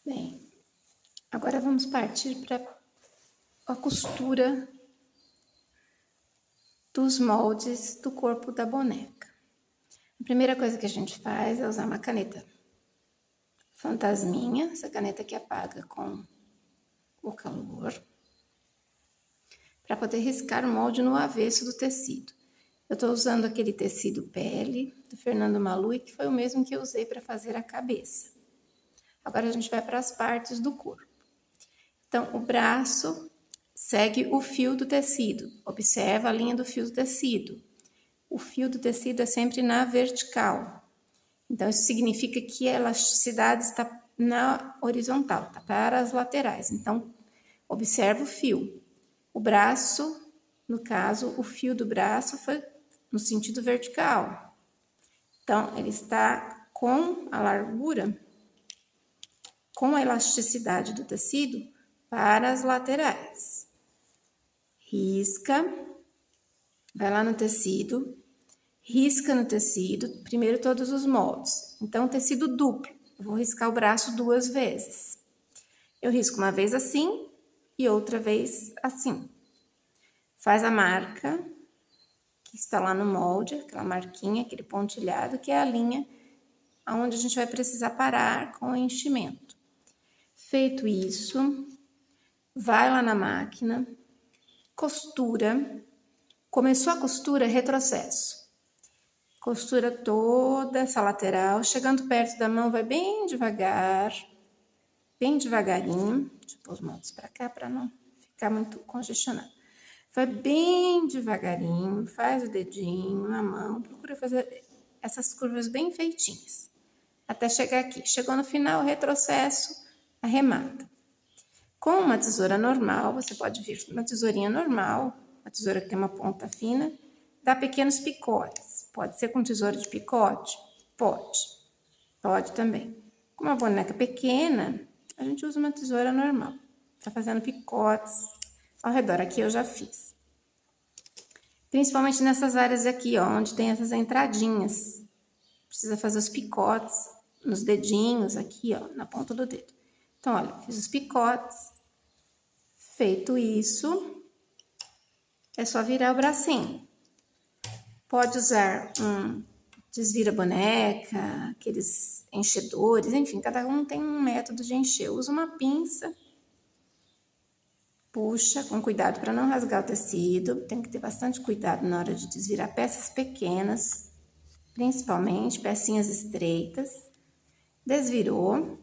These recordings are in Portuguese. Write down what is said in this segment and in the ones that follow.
Bem, agora vamos partir para a costura dos moldes do corpo da boneca. A primeira coisa que a gente faz é usar uma caneta fantasminha, essa caneta que apaga com o calor, para poder riscar o molde no avesso do tecido. Eu estou usando aquele tecido pele do Fernando Malui, que foi o mesmo que eu usei para fazer a cabeça. Agora a gente vai para as partes do corpo. Então, o braço segue o fio do tecido. Observa a linha do fio do tecido. O fio do tecido é sempre na vertical. Então, isso significa que a elasticidade está na horizontal, está para as laterais. Então, observa o fio. O braço, no caso, o fio do braço foi no sentido vertical. Então, ele está com a largura, com a elasticidade do tecido para as laterais. Risca, vai lá no tecido, risca no tecido, primeiro todos os moldes. Então, tecido duplo, eu vou riscar o braço 2 vezes. Eu risco uma vez assim e outra vez assim. Faz a marca que está lá no molde, aquela marquinha, aquele pontilhado, que é a linha onde a gente vai precisar parar com o enchimento. Feito isso, vai lá na máquina, costura. Começou a costura, retrocesso. Costura toda essa lateral, chegando perto da mão, vai bem devagar, bem devagarinho. Deixa eu pôr os moldes para cá para não ficar muito congestionado. Vai bem devagarinho, faz o dedinho, a mão, procura fazer essas curvas bem feitinhas. Até chegar aqui. Chegou no final, retrocesso, arremata. Com uma tesoura normal, você pode vir com uma tesourinha normal, uma tesoura que tem uma ponta fina, dá pequenos picotes. Pode ser com tesoura de picote? Pode. Pode também. Com uma boneca pequena, a gente usa uma tesoura normal. Tá fazendo picotes ao redor. Aqui eu já fiz. Principalmente nessas áreas aqui, ó, onde tem essas entradinhas. Precisa fazer os picotes nos dedinhos aqui, ó, na ponta do dedo. Então, olha, fiz os picotes. Feito isso, é só virar o bracinho. Pode usar um desvira-boneca, aqueles enchedores, enfim, cada um tem um método de encher. Usa uma pinça, puxa com cuidado para não rasgar o tecido. Tem que ter bastante cuidado na hora de desvirar peças pequenas, principalmente pecinhas estreitas. Desvirou.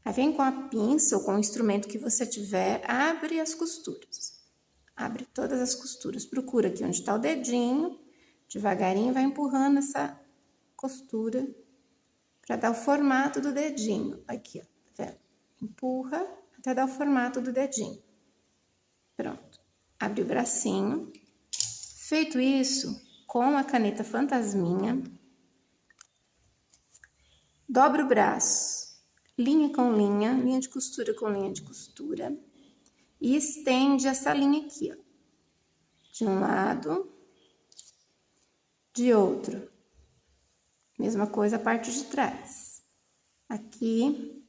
Aí vem com a pinça ou com o instrumento que você tiver, abre as costuras. Abre todas as costuras. Procura aqui onde está o dedinho, devagarinho vai empurrando essa costura para dar o formato do dedinho. Aqui, ó, tá vendo? Empurra até dar o formato do dedinho. Pronto. Abre o bracinho. Feito isso, com a caneta fantasminha, dobra o braço. Linha com linha, linha de costura com linha de costura. E estende essa linha aqui, ó. De um lado, de outro. Mesma coisa a parte de trás. Aqui,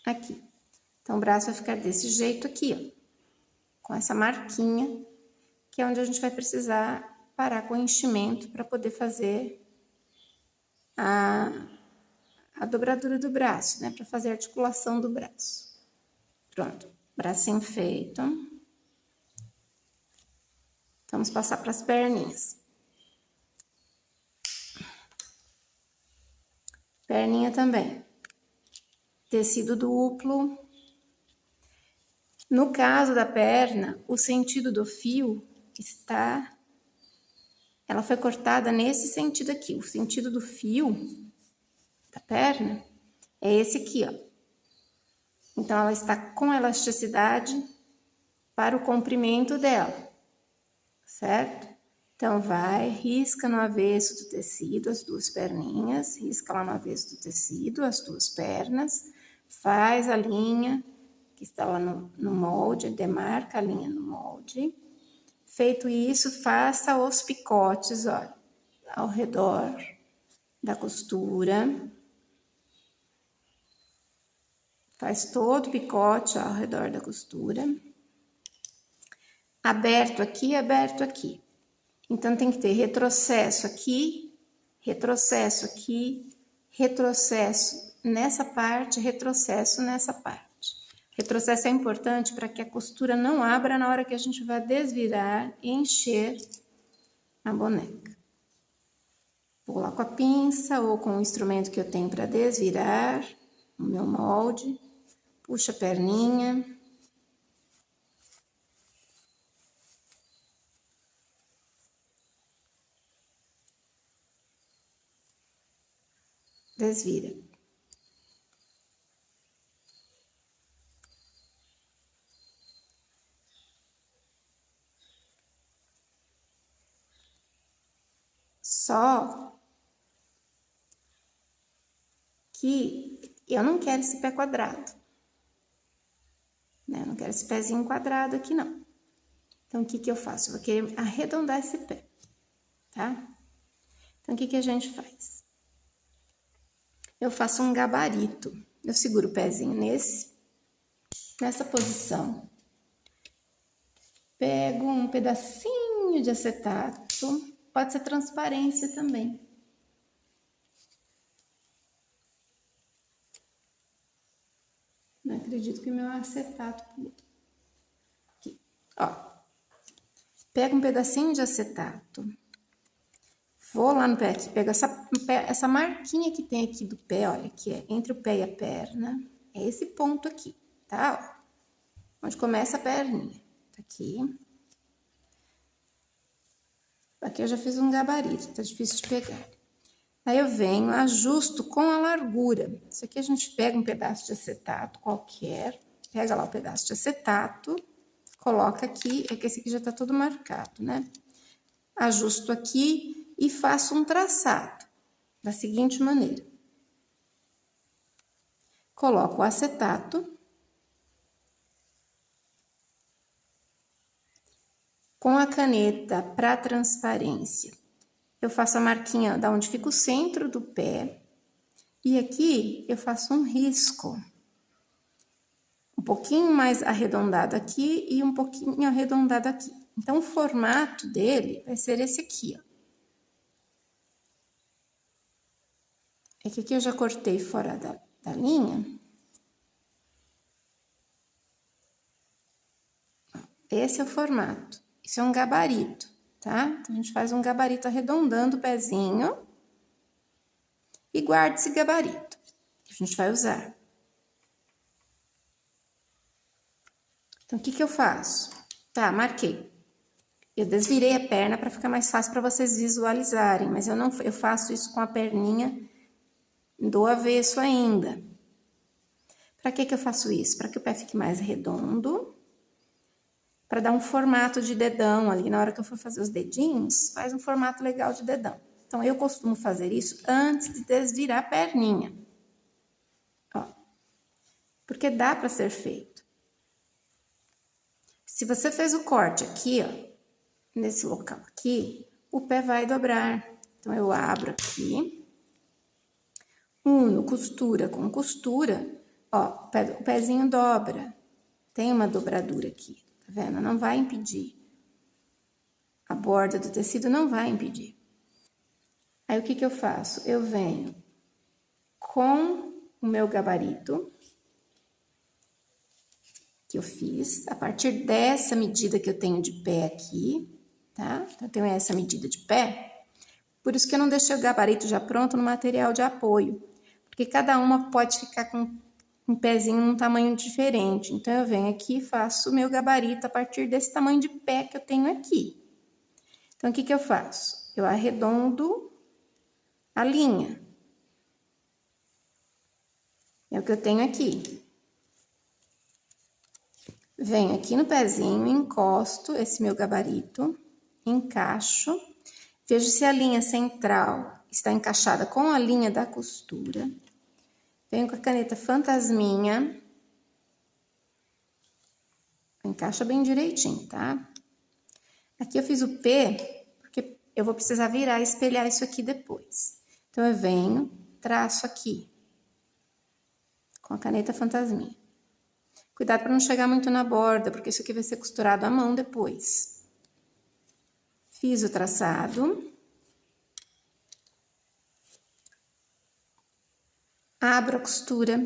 aqui. Então, o braço vai ficar desse jeito aqui, ó. Com essa marquinha, que é onde a gente vai precisar parar com o enchimento para poder fazer a dobradura do braço, né? Para fazer a articulação do braço. Pronto, bracinho feito. Vamos passar para as perninhas. Perninha também. Tecido duplo. No caso da perna, o sentido do fio está... Ela foi cortada nesse sentido aqui. O sentido do fio da perna é esse aqui, ó. Então, ela está com elasticidade para o comprimento dela, certo? Então, vai, risca no avesso do tecido as 2 perninhas, risca lá no avesso do tecido as 2 pernas, faz a linha que está lá no molde, demarca a linha no molde. Feito isso, faça os picotes, olha, ao redor da costura. Faz todo o picote ao redor da costura. Aberto aqui, aberto aqui. Então, tem que ter retrocesso aqui, retrocesso nessa parte, retrocesso nessa parte. Retrocesso é importante para que a costura não abra na hora que a gente vai desvirar e encher a boneca. Vou lá com a pinça ou com o instrumento que eu tenho para desvirar o meu molde. Puxa a perninha. Desvira. Só que eu não quero esse pé quadrado, né? Eu não quero esse pezinho quadrado aqui, não. Então, o que que eu faço? Eu vou querer arredondar esse pé, tá? Então, o que que a gente faz? Eu faço um gabarito. Eu seguro o pezinho nessa posição. Pego um pedacinho de acetato, pode ser transparência também. Não acredito que meu acetato pulou. Aqui, ó. Pego um pedacinho de acetato. Vou lá no pé aqui, pego essa marquinha que tem aqui do pé, olha, que é entre o pé e a perna. É esse ponto aqui, tá? Ó, onde começa a perninha. Tá aqui. Aqui eu já fiz um gabarito, tá difícil de pegar. Aí eu venho, ajusto com a largura. Isso aqui a gente pega um pedaço de acetato qualquer, pega lá o pedaço de acetato, coloca aqui, é que esse aqui já tá todo marcado, né? Ajusto aqui e faço um traçado da seguinte maneira. Coloco o acetato. Com a caneta para transparência, eu faço a marquinha da onde fica o centro do pé. E aqui eu faço um risco. Um pouquinho mais arredondado aqui e um pouquinho arredondado aqui. Então, o formato dele vai ser esse aqui, ó. É que aqui eu já cortei fora da linha. Esse é o formato. Isso é um gabarito, tá? Então, a gente faz um gabarito arredondando o pezinho. E guarda esse gabarito, que a gente vai usar. Então, o que que eu faço? Tá, marquei. Eu desvirei a perna para ficar mais fácil para vocês visualizarem, mas eu faço isso com a perninha do avesso ainda. Para que que eu faço isso? Para que o pé fique mais redondo, para dar um formato de dedão ali. Na hora que eu for fazer os dedinhos, faz um formato legal de dedão. Então, eu costumo fazer isso antes de desvirar a perninha. Ó, porque dá para ser feito. Se você fez o corte aqui, ó, nesse local aqui, o pé vai dobrar. Então, eu abro aqui, uno costura com costura, ó, o pezinho dobra. Tem uma dobradura aqui, tá vendo? Não vai impedir. A borda do tecido não vai impedir. Aí, o que que eu faço? Eu venho com o meu gabarito, que eu fiz, a partir dessa medida que eu tenho de pé aqui, tá? Então, eu tenho essa medida de pé, por isso que eu não deixei o gabarito já pronto no material de apoio, porque cada uma pode ficar com um pezinho num tamanho diferente. Então, eu venho aqui e faço o meu gabarito a partir desse tamanho de pé que eu tenho aqui. Então, o que que eu faço? Eu arredondo a linha. É o que eu tenho aqui. Venho aqui no pezinho, encosto esse meu gabarito, encaixo, vejo se a linha central está encaixada com a linha da costura. Venho com a caneta fantasminha, encaixa bem direitinho, tá? Aqui eu fiz o P, porque eu vou precisar virar e espelhar isso aqui depois. Então, eu venho, traço aqui, com a caneta fantasminha. Cuidado para não chegar muito na borda, porque isso aqui vai ser costurado à mão depois. Fiz o traçado. Abro a costura.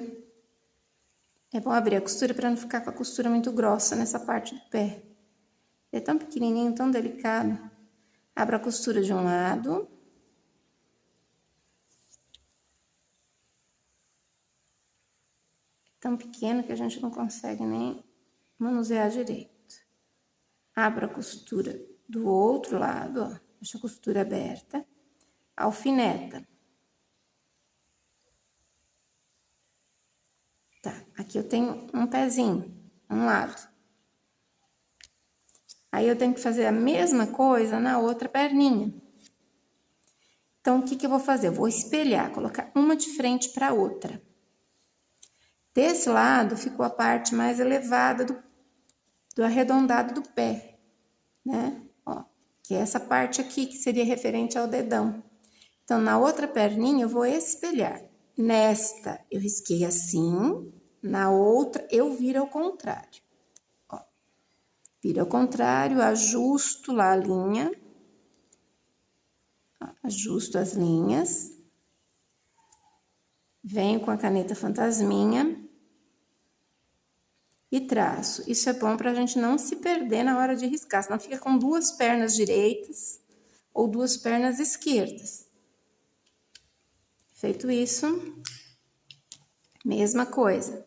É bom abrir a costura para não ficar com a costura muito grossa nessa parte do pé. É tão pequenininho, tão delicado. Abro a costura de um lado. É tão pequeno que a gente não consegue nem manusear direito. Abro a costura do outro lado, ó. Deixa a costura aberta. Alfineta. Tá, aqui eu tenho um pezinho, um lado. Aí eu tenho que fazer a mesma coisa na outra perninha. Então, o que que eu vou fazer? Eu vou espelhar, colocar uma de frente para a outra. Desse lado ficou a parte mais elevada do arredondado do pé, né? Ó, que é essa parte aqui que seria referente ao dedão. Então, na outra perninha eu vou espelhar. Nesta eu risquei assim, na outra eu viro ao contrário. Ó, viro ao contrário, ajusto lá a linha. Ó, ajusto as linhas. Venho com a caneta fantasminha e traço. Isso é bom para a gente não se perder na hora de riscar, senão fica com duas pernas direitas ou duas pernas esquerdas. Feito isso, mesma coisa.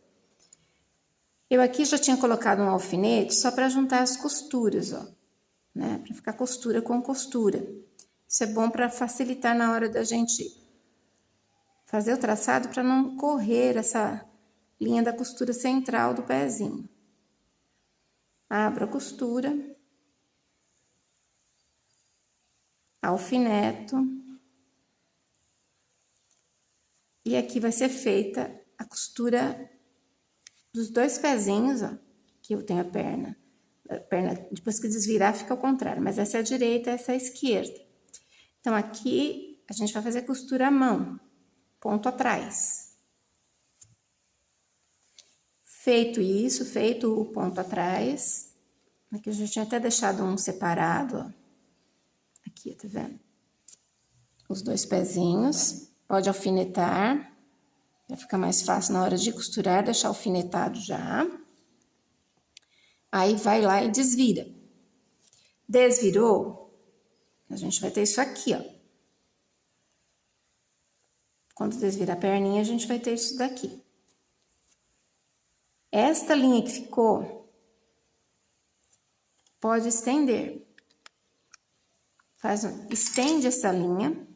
Eu aqui já tinha colocado um alfinete só para juntar as costuras, ó, né? Para ficar costura com costura. Isso é bom para facilitar na hora da gente fazer o traçado, para não correr essa linha da costura central do pezinho. Abro a costura, alfineto. E aqui vai ser feita a costura dos dois pezinhos, ó, que eu tenho a perna. Depois que desvirar, fica ao contrário, mas essa é a direita, essa é a esquerda. Então, aqui a gente vai fazer costura à mão, ponto atrás. Feito isso, feito o ponto atrás, aqui eu já tinha até deixado um separado, ó. Aqui, tá vendo? Os dois pezinhos. Pode alfinetar, vai ficar mais fácil na hora de costurar, deixar alfinetado já. Aí, vai lá e desvira. Desvirou, a gente vai ter isso aqui, ó. Quando desvirar a perninha, a gente vai ter isso daqui. Esta linha que ficou, pode estender. Estende essa linha.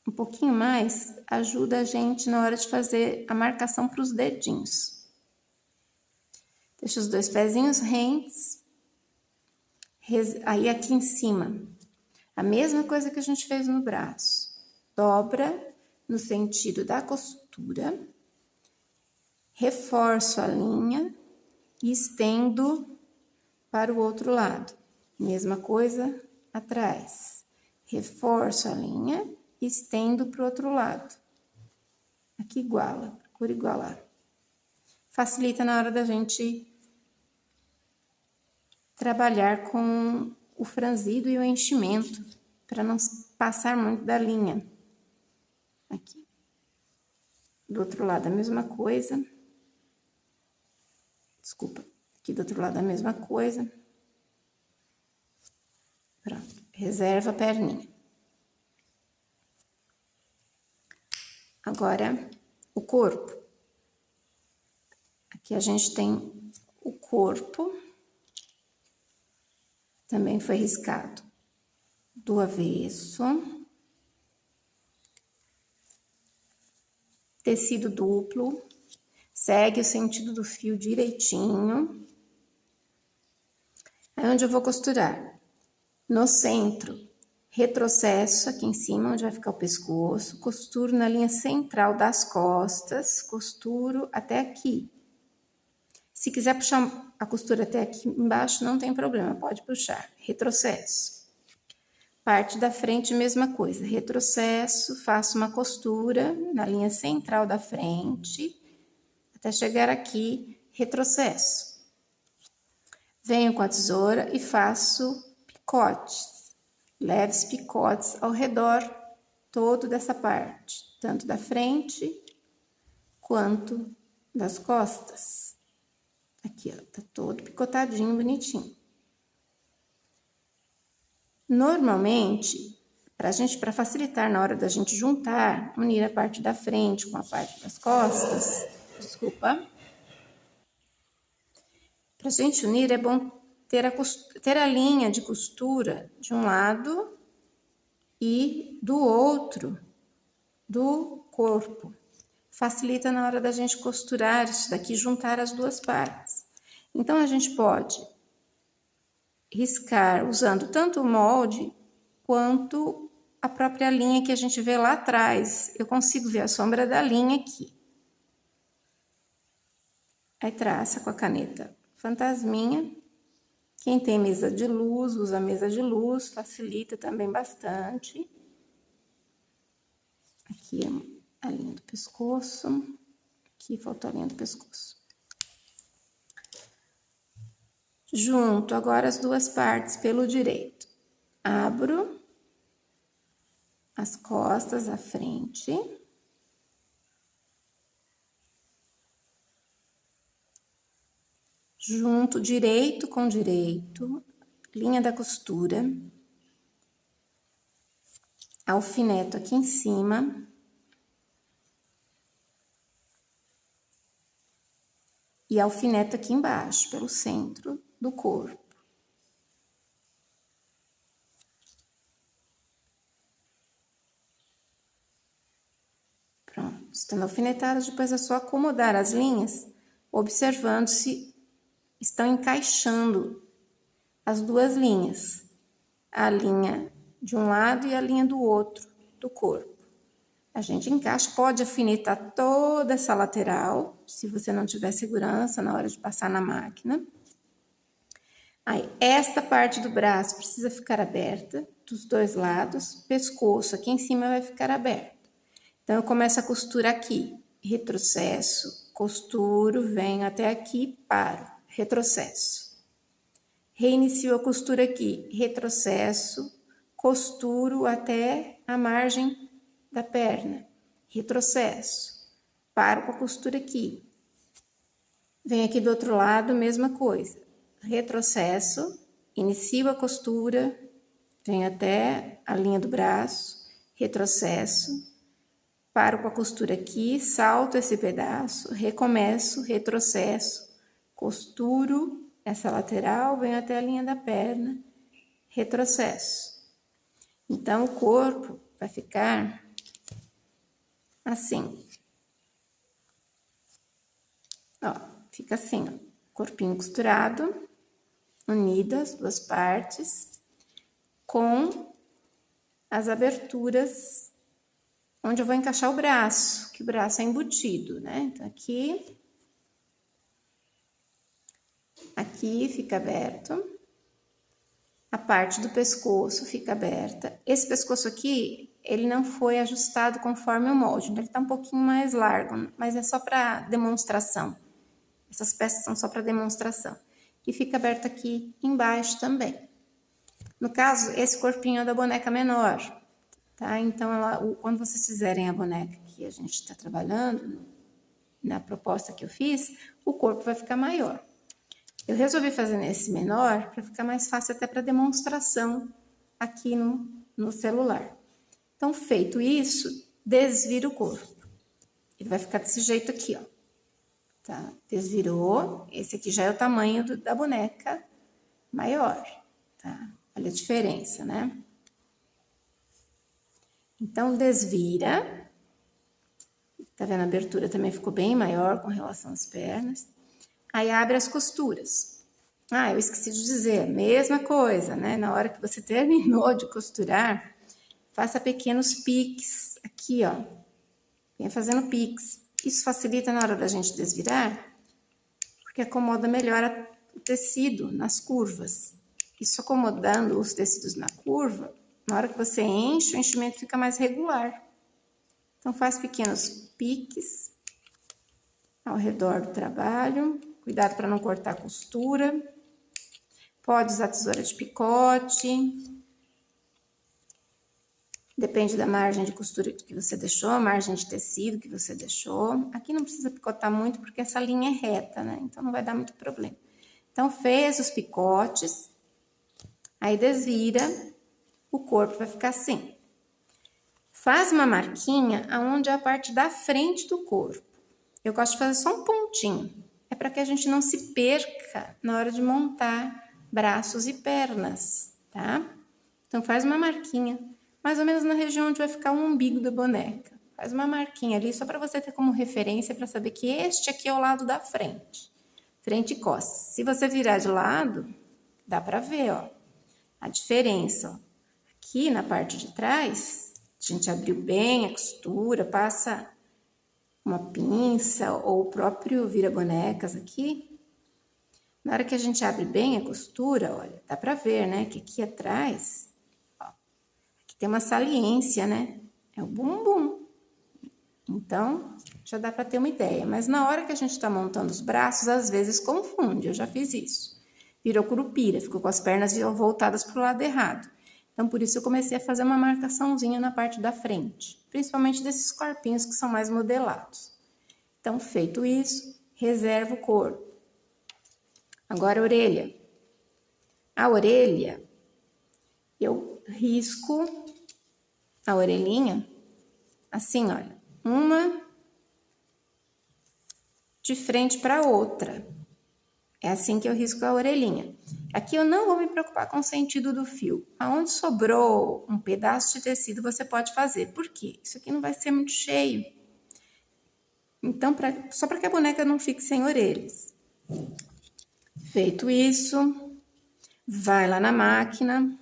Um pouquinho mais, ajuda a gente na hora de fazer a marcação para os dedinhos. Deixa os dois pezinhos rentes. Aí, aqui em cima, a mesma coisa que a gente fez no braço. Dobra no sentido da costura. Reforço a linha e estendo para o outro lado. Mesma coisa atrás. Reforço a linha e estendo para o outro lado. Aqui iguala, procura igualar. Facilita na hora da gente trabalhar com o franzido e o enchimento, para não passar muito da linha. Aqui. Do outro lado a mesma coisa. Desculpa. Aqui do outro lado a mesma coisa. Pronto. Reserva a perninha. Agora, o corpo. Aqui a gente tem o corpo. Também foi riscado do avesso. Tecido duplo. Segue o sentido do fio direitinho. Aí, onde eu vou costurar? No centro, retrocesso aqui em cima, onde vai ficar o pescoço. Costuro na linha central das costas. Costuro até aqui. Se quiser puxar a costura até aqui embaixo, não tem problema, pode puxar. Retrocesso. Parte da frente, mesma coisa. Retrocesso, faço uma costura na linha central da frente, até chegar aqui, retrocesso. Venho com a tesoura e faço picotes, leves picotes ao redor todo dessa parte, tanto da frente quanto das costas. Aqui, ó, tá todo picotadinho, bonitinho. Normalmente, para facilitar na hora da gente juntar, unir a parte da frente com a parte das costas, desculpa. Pra gente unir, é bom ter a linha de costura de um lado e do outro do corpo. Facilita na hora da gente costurar isso daqui, juntar as duas partes. Então, a gente pode riscar usando tanto o molde quanto a própria linha que a gente vê lá atrás. Eu consigo ver a sombra da linha aqui. Aí traça com a caneta fantasminha. Quem tem mesa de luz, usa mesa de luz, facilita também bastante. Aqui é a linha do pescoço. Aqui faltou a linha do pescoço. Junto agora as duas partes pelo direito. Abro as costas, a frente. Junto direito com direito, linha da costura. Alfineto aqui em cima. E alfineto aqui embaixo, pelo centro do corpo. Pronto, estando alfinetadas, depois é só acomodar as linhas, observando se estão encaixando as duas linhas. A linha de um lado e a linha do outro do corpo. A gente encaixa, pode alfinetar toda essa lateral, se você não tiver segurança na hora de passar na máquina. Aí, esta parte do braço precisa ficar aberta, dos dois lados, pescoço aqui em cima vai ficar aberto. Então, eu começo a costura aqui, retrocesso, costuro, venho até aqui, paro, retrocesso. Reinicio a costura aqui, retrocesso, costuro até a margem da perna, retrocesso, paro com a costura aqui. Venho aqui do outro lado, mesma coisa. Retrocesso, inicio a costura, venho até a linha do braço, retrocesso, paro com a costura aqui, salto esse pedaço, recomeço, retrocesso, costuro essa lateral, venho até a linha da perna, retrocesso. Então, o corpo vai ficar assim. Ó, fica assim, ó, corpinho costurado. Unidas, duas partes, com as aberturas onde eu vou encaixar o braço, que o braço é embutido, né? Então, aqui fica aberto, a parte do pescoço fica aberta. Esse pescoço aqui, ele não foi ajustado conforme o molde, ele tá um pouquinho mais largo, mas é só para demonstração. Essas peças são só para demonstração. E fica aberto aqui embaixo também. No caso, esse corpinho é da boneca menor, tá? Então, quando vocês fizerem a boneca que a gente está trabalhando, na proposta que eu fiz, o corpo vai ficar maior. Eu resolvi fazer nesse menor para ficar mais fácil até para demonstração aqui no celular. Então, feito isso, desvira o corpo. Ele vai ficar desse jeito aqui, ó. Tá? Desvirou, esse aqui já é o tamanho da boneca maior, tá? Olha a diferença, né? Então, desvira. Tá vendo? A abertura também ficou bem maior com relação às pernas. Aí, abre as costuras. Ah, eu esqueci de dizer, mesma coisa, né? Na hora que você terminou de costurar, faça pequenos piques aqui, ó. Venha fazendo piques. Isso facilita na hora da gente desvirar, porque acomoda melhor o tecido nas curvas. Isso acomodando os tecidos na curva, Na hora que você enche, o enchimento fica mais regular. Então, faz pequenos piques ao redor do trabalho. Cuidado para não cortar a costura. Pode usar tesoura de picote. Depende da margem de costura que você deixou, a margem de tecido que você deixou. Aqui não precisa picotar muito, porque essa linha é reta, né? Então, não vai dar muito problema. Então, fez os picotes, aí desvira, o corpo vai ficar assim. Faz uma marquinha aonde é a parte da frente do corpo. Eu gosto de fazer só um pontinho. É para que a gente não se perca na hora de montar braços e pernas, tá? Então, faz uma marquinha, mais ou menos na região onde vai ficar o umbigo da boneca. Faz uma marquinha ali, só para você ter como referência, para saber que este aqui é o lado da frente. Frente e costas. Se você virar de lado, dá para ver, ó, a diferença, ó. Aqui na parte de trás, a gente abriu bem a costura, passa uma pinça ou o próprio vira-bonecas aqui. Na hora que a gente abre bem a costura, olha, dá pra ver, né, que aqui atrás, ó, aqui tem uma saliência, né, é o bumbum. Então, já dá pra ter uma ideia. Mas na hora que a gente tá montando os braços, às vezes confunde, eu já fiz isso. Virou curupira, ficou com as pernas voltadas pro lado errado. Então, por isso eu comecei a fazer uma marcaçãozinha na parte da frente, principalmente desses corpinhos que são mais modelados. Então, feito isso, reserva o corpo. Agora, a orelha. A orelha, eu risco a orelhinha, assim, olha, uma de frente para a outra. É assim que eu risco a orelhinha. Aqui eu não vou me preocupar com o sentido do fio. Aonde sobrou um pedaço de tecido, você pode fazer. Por quê? Isso aqui não vai ser muito cheio. Então, só para que a boneca não fique sem orelhas. Feito isso, vai lá na máquina,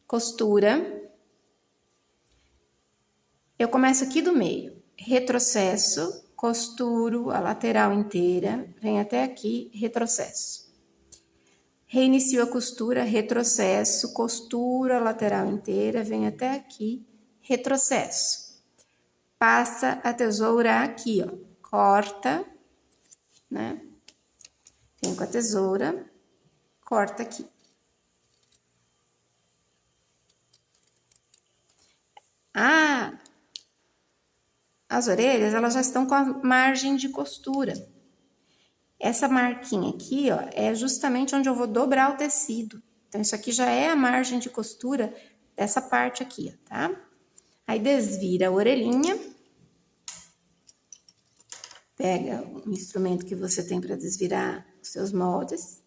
costura. Eu começo aqui do meio, retrocesso, costuro a lateral inteira, vem até aqui, retrocesso. Reinicio a costura, retrocesso, costura a lateral inteira, vem até aqui, retrocesso. Passa a tesoura aqui, ó, corta, né? Vem com a tesoura, corta aqui. As orelhas, elas já estão com a margem de costura. Essa marquinha aqui, ó, é justamente onde eu vou dobrar o tecido. Então, isso aqui já é a margem de costura dessa parte aqui, ó, tá? Aí, desvira a orelhinha. Pega o instrumento que você tem para desvirar os seus moldes.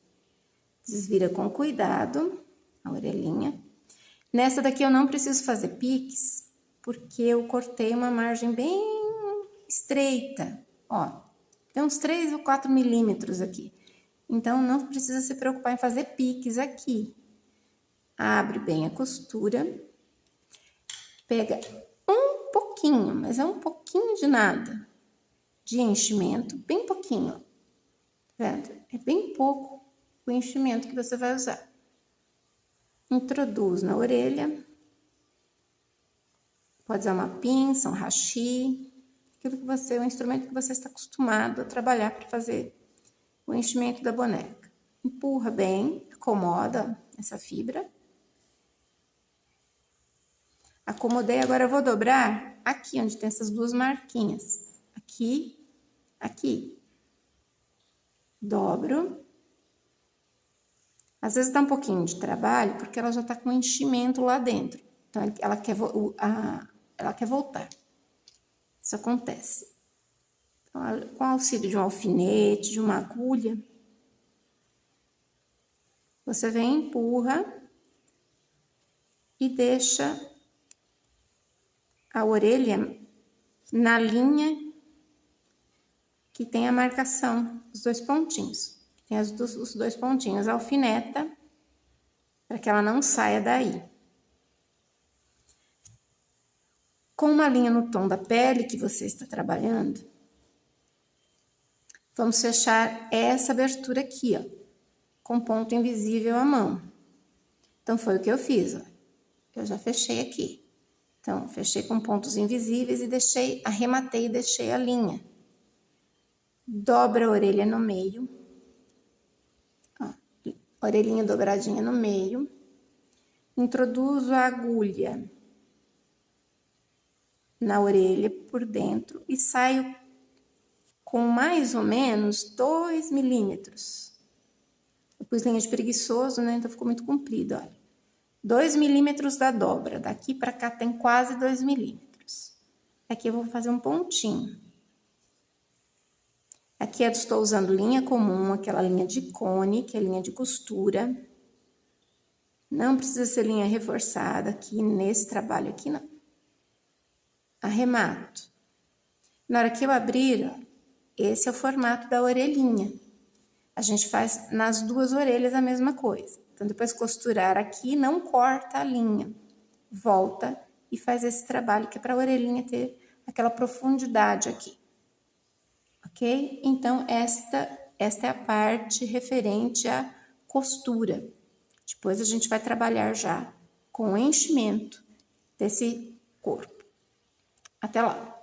Desvira com cuidado a orelhinha. Nessa daqui eu não preciso fazer piques, porque eu cortei uma margem bem estreita, ó. Tem uns 3 ou 4 milímetros aqui. Então, não precisa se preocupar em fazer piques aqui. Abre bem a costura. Pega um pouquinho, mas é um pouquinho de nada, de enchimento, bem pouquinho, ó. Tá vendo? É bem pouco o enchimento que você vai usar. Introduz na orelha. Pode usar uma pinça, um hashi, aquilo que o instrumento que você está acostumado a trabalhar para fazer o enchimento da boneca. Empurra bem, acomoda essa fibra. Acomodei, agora eu vou dobrar aqui, onde tem essas duas marquinhas. Aqui, aqui. Dobro. Às vezes dá um pouquinho de trabalho, porque ela já tá com enchimento lá dentro. Então, ela quer voltar. Isso acontece. Então, com o auxílio de um alfinete, de uma agulha, você vem, empurra e deixa a orelha na linha que tem a marcação, os dois pontinhos. Tem os dois pontinhos, alfineta, para que ela não saia daí. Com uma linha no tom da pele que você está trabalhando, vamos fechar essa abertura aqui, ó, com ponto invisível à mão. Então, foi o que eu fiz, ó. eu já fechei aqui. Então, fechei com pontos invisíveis e arrematei e deixei a linha. Dobra a orelha no meio. Ó, orelhinha dobradinha no meio. Introduzo a agulha na orelha por dentro e saio com mais ou menos 2 milímetros. Eu pus linha de preguiçoso, né? Então ficou muito comprido, olha. 2 milímetros da dobra. Daqui para cá tem quase 2 milímetros. Aqui eu vou fazer um pontinho. Aqui eu estou usando linha comum, aquela linha de cone, que é linha de costura. Não precisa ser linha reforçada aqui nesse trabalho aqui, não. Arremato. Na hora que eu abrir, ó, esse é o formato da orelhinha. A gente faz nas duas orelhas a mesma coisa. Então, depois costurar aqui, não corta a linha. Volta e faz esse trabalho que é para a orelhinha ter aquela profundidade aqui. Ok? Então, esta é a parte referente à costura. Depois a gente vai trabalhar já com o enchimento desse corpo. Até lá!